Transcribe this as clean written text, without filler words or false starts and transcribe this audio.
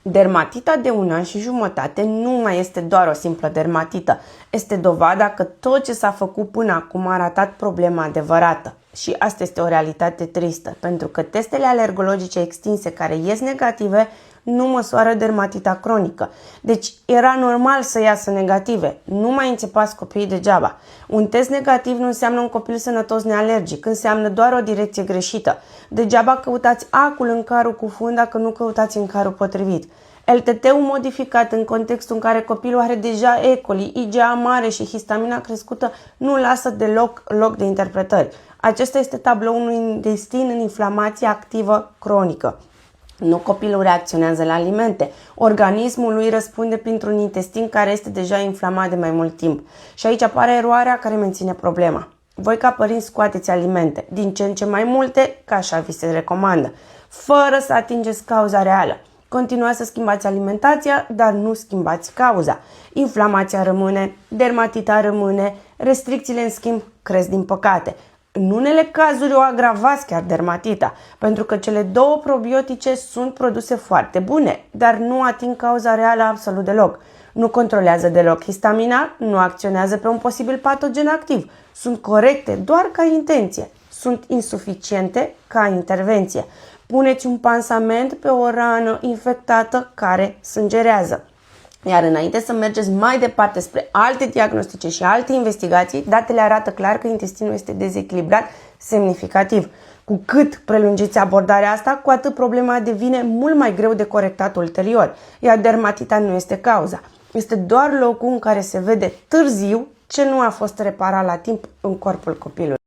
Dermatita de 1 an și jumătate nu mai este doar o simplă dermatită. Este dovada că tot ce s-a făcut până acum a ratat problema adevărată. Și asta este o realitate tristă, pentru că testele alergologice extinse care ies negative nu măsoară dermatita cronică. Deci era normal să iasă negative. Nu mai înțepați copiii degeaba. Un test negativ nu înseamnă un copil sănătos nealergic, înseamnă doar o direcție greșită. Degeaba căutați acul în carul cu fund dacă nu căutați în carul potrivit. LTT-ul modificat în contextul în care copilul are deja E. coli, IgA mare și histamina crescută nu lasă deloc loc de interpretări. Acesta este tabloul unui intestin în inflamație activă cronică. Nu copilul reacționează la alimente. Organismul lui răspunde printr-un intestin care este deja inflamat de mai mult timp. Și aici apare eroarea care menține problema. Voi ca părinți scoateți alimente, din ce în ce mai multe, ca așa vi se recomandă, fără să atingeți cauza reală. Continuați să schimbați alimentația, dar nu schimbați cauza. Inflamația rămâne, dermatita rămâne, restricțiile în schimb cresc din păcate. În unele cazuri o agravați chiar dermatita, pentru că cele două probiotice sunt produse foarte bune, dar nu ating cauza reală absolut deloc. Nu controlează deloc histamina, nu acționează pe un posibil patogen activ. Sunt corecte doar ca intenție. Sunt insuficiente ca intervenție. Puneți un pansament pe o rană infectată care sângerează. Iar înainte să mergeți mai departe spre alte diagnostice și alte investigații, datele arată clar că intestinul este dezechilibrat semnificativ. Cu cât prelungiți abordarea asta, cu atât problema devine mult mai greu de corectat ulterior. Iar dermatita nu este cauza. Este doar locul în care se vede târziu ce nu a fost reparat la timp în corpul copilului.